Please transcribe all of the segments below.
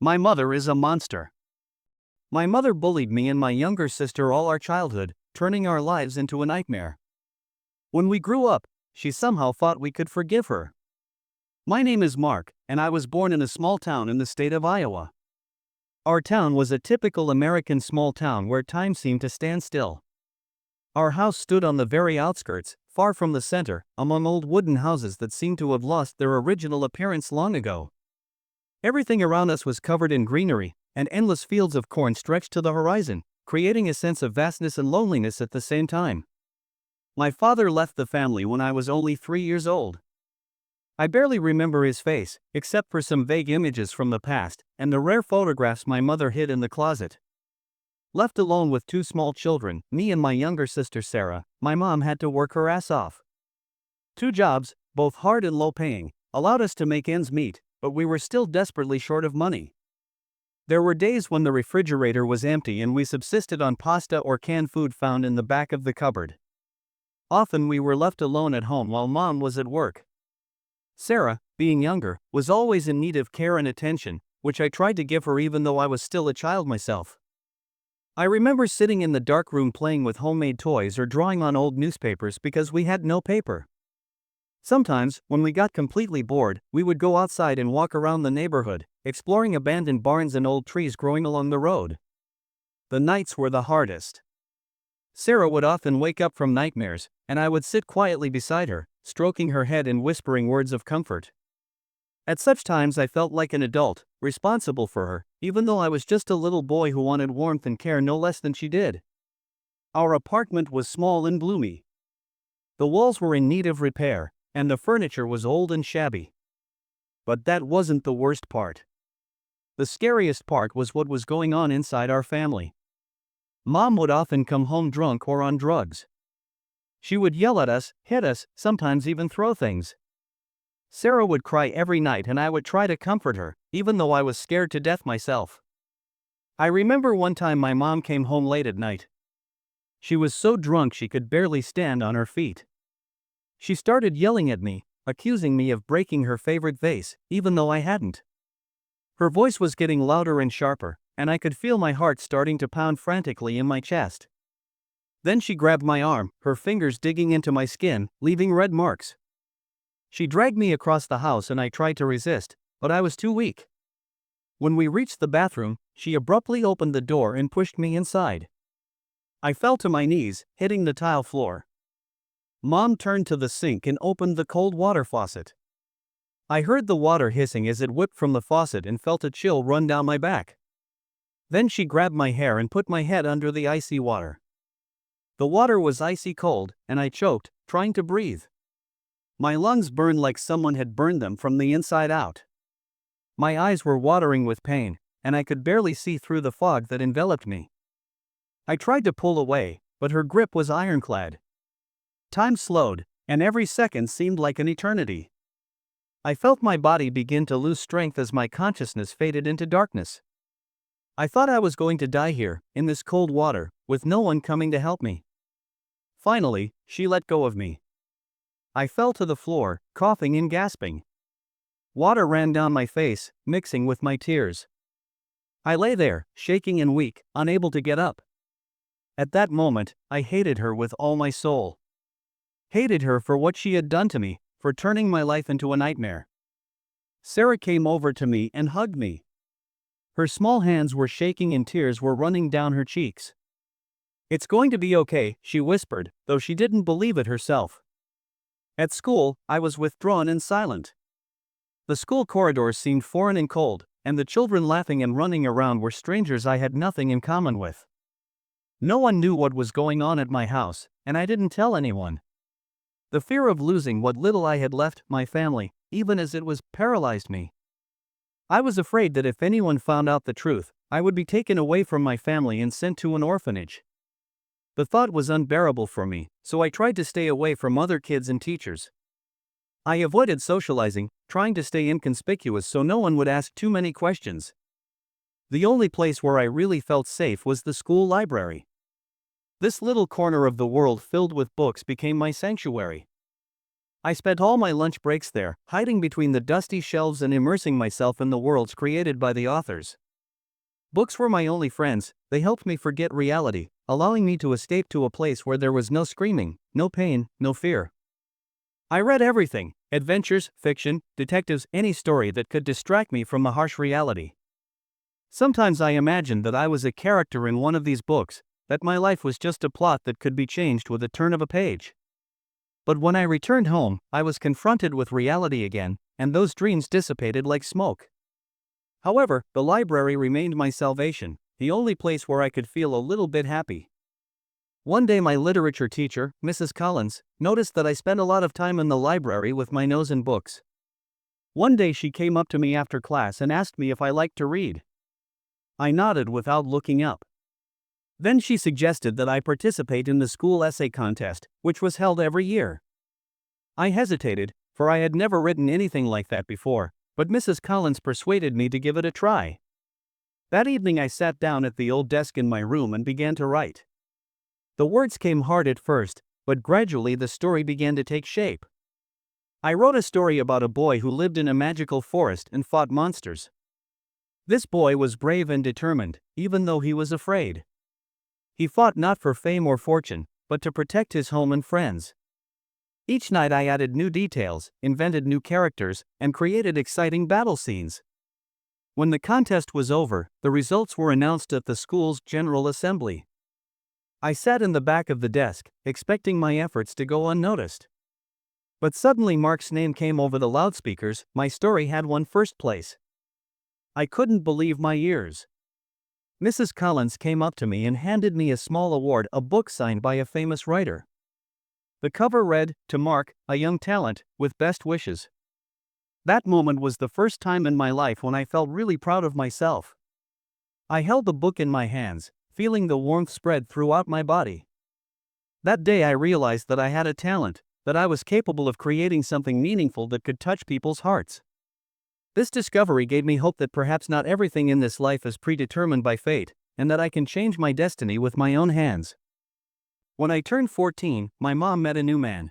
My mother is a monster. My mother bullied me and my younger sister all our childhood, turning our lives into a nightmare. When we grew up, she somehow thought we could forgive her. My name is Mark, and I was born in a small town in the state of Iowa. Our town was a typical American small town where time seemed to stand still. Our house stood on the very outskirts, far from the center, among old wooden houses that seemed to have lost their original appearance long ago. Everything around us was covered in greenery, and endless fields of corn stretched to the horizon, creating a sense of vastness and loneliness at the same time. My father left the family when I was only 3 years old. I barely remember his face, except for some vague images from the past, and the rare photographs my mother hid in the closet. Left alone with 2 small children, me and my younger sister Sarah, my mom had to work her ass off. 2 jobs, both hard and low-paying, allowed us to make ends meet, but we were still desperately short of money. There were days when the refrigerator was empty and we subsisted on pasta or canned food found in the back of the cupboard. Often we were left alone at home while mom was at work. Sarah, being younger, was always in need of care and attention, which I tried to give her even though I was still a child myself. I remember sitting in the dark room playing with homemade toys or drawing on old newspapers because we had no paper. Sometimes, when we got completely bored, we would go outside and walk around the neighborhood, exploring abandoned barns and old trees growing along the road. The nights were the hardest. Sarah would often wake up from nightmares, and I would sit quietly beside her, stroking her head and whispering words of comfort. At such times I felt like an adult, responsible for her, even though I was just a little boy who wanted warmth and care no less than she did. Our apartment was small and gloomy. The walls were in need of repair, and the furniture was old and shabby. But that wasn't the worst part. The scariest part was what was going on inside our family. Mom would often come home drunk or on drugs. She would yell at us, hit us, sometimes even throw things. Sarah would cry every night and I would try to comfort her, even though I was scared to death myself. I remember one time my mom came home late at night. She was so drunk she could barely stand on her feet. She started yelling at me, accusing me of breaking her favorite vase, even though I hadn't. Her voice was getting louder and sharper, and I could feel my heart starting to pound frantically in my chest. Then she grabbed my arm, her fingers digging into my skin, leaving red marks. She dragged me across the house and I tried to resist, but I was too weak. When we reached the bathroom, she abruptly opened the door and pushed me inside. I fell to my knees, hitting the tile floor. Mom turned to the sink and opened the cold water faucet. I heard the water hissing as it whipped from the faucet and felt a chill run down my back. Then she grabbed my hair and put my head under the icy water. The water was icy cold, and I choked, trying to breathe. My lungs burned like someone had burned them from the inside out. My eyes were watering with pain, and I could barely see through the fog that enveloped me. I tried to pull away, but her grip was ironclad. Time slowed, and every second seemed like an eternity. I felt my body begin to lose strength as my consciousness faded into darkness. I thought I was going to die here, in this cold water, with no one coming to help me. Finally, she let go of me. I fell to the floor, coughing and gasping. Water ran down my face, mixing with my tears. I lay there, shaking and weak, unable to get up. At that moment, I hated her with all my soul. Hated her for what she had done to me, for turning my life into a nightmare. Sarah came over to me and hugged me. Her small hands were shaking and tears were running down her cheeks. "It's going to be okay," she whispered, though she didn't believe it herself. At school, I was withdrawn and silent. The school corridors seemed foreign and cold, and the children laughing and running around were strangers I had nothing in common with. No one knew what was going on at my house, and I didn't tell anyone. The fear of losing what little I had left, my family, even as it was, paralyzed me. I was afraid that if anyone found out the truth, I would be taken away from my family and sent to an orphanage. The thought was unbearable for me, so I tried to stay away from other kids and teachers. I avoided socializing, trying to stay inconspicuous so no one would ask too many questions. The only place where I really felt safe was the school library. This little corner of the world filled with books became my sanctuary. I spent all my lunch breaks there, hiding between the dusty shelves and immersing myself in the worlds created by the authors. Books were my only friends. They helped me forget reality, allowing me to escape to a place where there was no screaming, no pain, no fear. I read everything: adventures, fiction, detectives, any story that could distract me from the harsh reality. Sometimes I imagined that I was a character in one of these books, that my life was just a plot that could be changed with a turn of a page. But when I returned home, I was confronted with reality again, and those dreams dissipated like smoke. However, the library remained my salvation, the only place where I could feel a little bit happy. One day my literature teacher, Mrs. Collins, noticed that I spent a lot of time in the library with my nose in books. One day she came up to me after class and asked me if I liked to read. I nodded without looking up. Then she suggested that I participate in the school essay contest, which was held every year. I hesitated, for I had never written anything like that before, but Mrs. Collins persuaded me to give it a try. That evening I sat down at the old desk in my room and began to write. The words came hard at first, but gradually the story began to take shape. I wrote a story about a boy who lived in a magical forest and fought monsters. This boy was brave and determined, even though he was afraid. He fought not for fame or fortune, but to protect his home and friends. Each night I added new details, invented new characters, and created exciting battle scenes. When the contest was over, the results were announced at the school's General Assembly. I sat in the back of the desk, expecting my efforts to go unnoticed. But suddenly Mark's name came over the loudspeakers. My story had won first place. I couldn't believe my ears. Mrs. Collins came up to me and handed me a small award, a book signed by a famous writer. The cover read, "To Mark, a young talent, with best wishes." That moment was the first time in my life when I felt really proud of myself. I held the book in my hands, feeling the warmth spread throughout my body. That day I realized that I had a talent, that I was capable of creating something meaningful that could touch people's hearts. This discovery gave me hope that perhaps not everything in this life is predetermined by fate, and that I can change my destiny with my own hands. When I turned 14, my mom met a new man.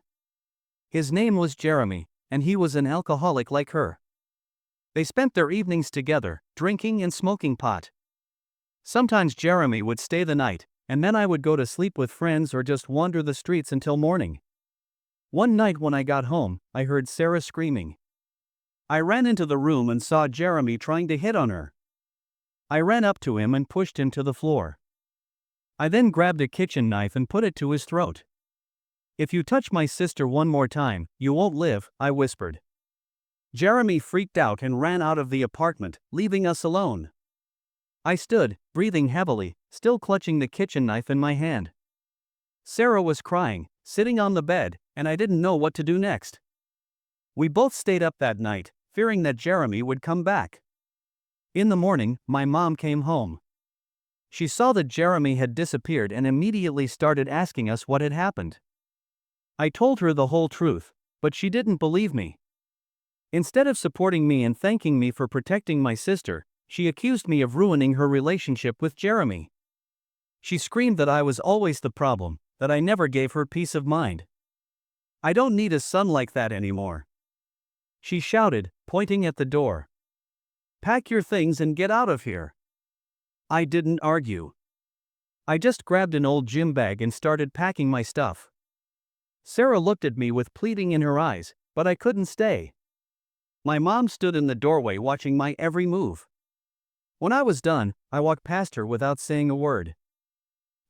His name was Jeremy, and he was an alcoholic like her. They spent their evenings together, drinking and smoking pot. Sometimes Jeremy would stay the night, and then I would go to sleep with friends or just wander the streets until morning. One night when I got home, I heard Sarah screaming. I ran into the room and saw Jeremy trying to hit on her. I ran up to him and pushed him to the floor. I then grabbed a kitchen knife and put it to his throat. "If you touch my sister one more time, you won't live," I whispered. Jeremy freaked out and ran out of the apartment, leaving us alone. I stood, breathing heavily, still clutching the kitchen knife in my hand. Sarah was crying, sitting on the bed, and I didn't know what to do next. We both stayed up that night, fearing that Jeremy would come back. In the morning, my mom came home. She saw that Jeremy had disappeared and immediately started asking us what had happened. I told her the whole truth, but she didn't believe me. Instead of supporting me and thanking me for protecting my sister, she accused me of ruining her relationship with Jeremy. She screamed that I was always the problem, that I never gave her peace of mind. "I don't need a son like that anymore," she shouted, pointing at the door. "Pack your things and get out of here." I didn't argue. I just grabbed an old gym bag and started packing my stuff. Sarah looked at me with pleading in her eyes, but I couldn't stay. My mom stood in the doorway watching my every move. When I was done, I walked past her without saying a word.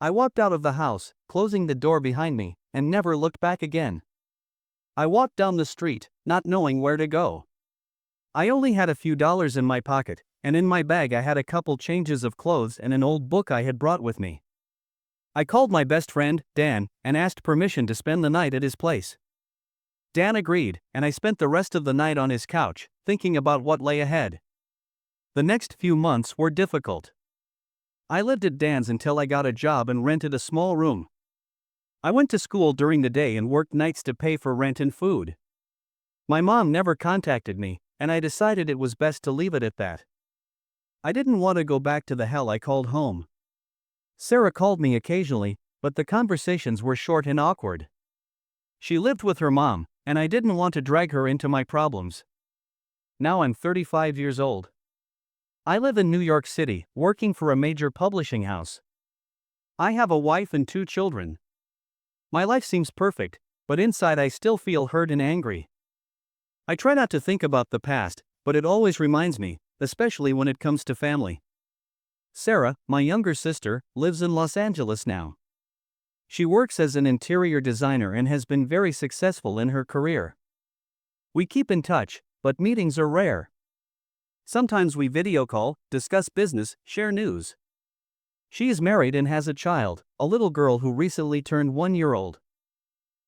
I walked out of the house, closing the door behind me, and never looked back again. I walked down the street, not knowing where to go. I only had a few dollars in my pocket, and in my bag I had a couple changes of clothes and an old book I had brought with me. I called my best friend, Dan, and asked permission to spend the night at his place. Dan agreed, and I spent the rest of the night on his couch, thinking about what lay ahead. The next few months were difficult. I lived at Dan's until I got a job and rented a small room. I went to school during the day and worked nights to pay for rent and food. My mom never contacted me, and I decided it was best to leave it at that. I didn't want to go back to the hell I called home. Sarah called me occasionally, but the conversations were short and awkward. She lived with her mom, and I didn't want to drag her into my problems. Now I'm 35 years old. I live in New York City, working for a major publishing house. I have a wife and 2 children. My life seems perfect, but inside I still feel hurt and angry. I try not to think about the past, but it always reminds me, especially when it comes to family. Sarah, my younger sister, lives in Los Angeles now. She works as an interior designer and has been very successful in her career. We keep in touch, but meetings are rare. Sometimes we video call, discuss business, share news. She is married and has a child, a little girl who recently turned 1 year old.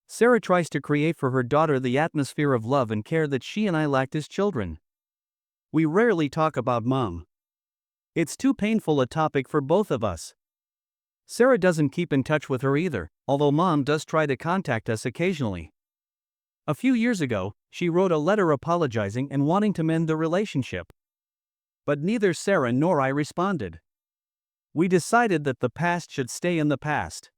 Sarah tries to create for her daughter the atmosphere of love and care that she and I lacked as children. We rarely talk about Mom. It's too painful a topic for both of us. Sarah doesn't keep in touch with her either, although Mom does try to contact us occasionally. A few years ago, she wrote a letter apologizing and wanting to mend the relationship. But neither Sarah nor I responded. We decided that the past should stay in the past.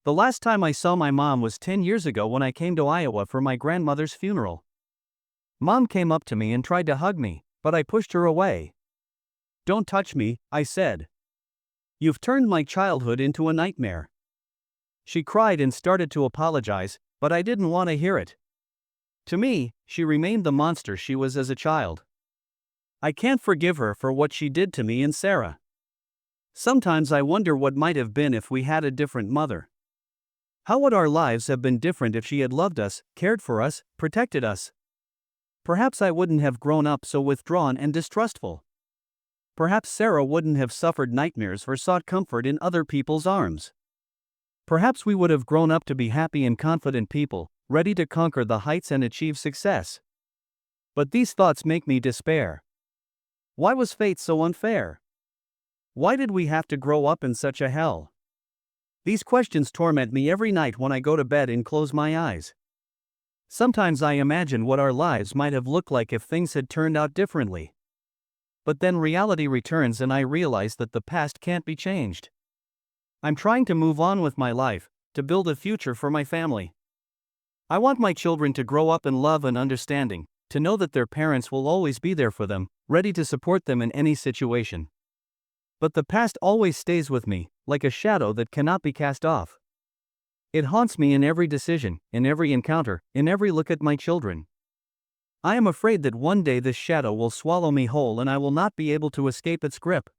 The last time I saw my mom was 10 years ago when I came to Iowa for my grandmother's funeral. Mom came up to me and tried to hug me, but I pushed her away. "Don't touch me," I said. "You've turned my childhood into a nightmare." She cried and started to apologize, but I didn't want to hear it. To me, she remained the monster she was as a child. I can't forgive her for what she did to me and Sarah. Sometimes I wonder what might have been if we had a different mother. How would our lives have been different if she had loved us, cared for us, protected us? Perhaps I wouldn't have grown up so withdrawn and distrustful. Perhaps Sarah wouldn't have suffered nightmares or sought comfort in other people's arms. Perhaps we would have grown up to be happy and confident people, ready to conquer the heights and achieve success. But these thoughts make me despair. Why was fate so unfair? Why did we have to grow up in such a hell? These questions torment me every night when I go to bed and close my eyes. Sometimes I imagine what our lives might have looked like if things had turned out differently. But then reality returns and I realize that the past can't be changed. I'm trying to move on with my life, to build a future for my family. I want my children to grow up in love and understanding, to know that their parents will always be there for them, ready to support them in any situation. But the past always stays with me, like a shadow that cannot be cast off. It haunts me in every decision, in every encounter, in every look at my children. I am afraid that one day this shadow will swallow me whole and I will not be able to escape its grip.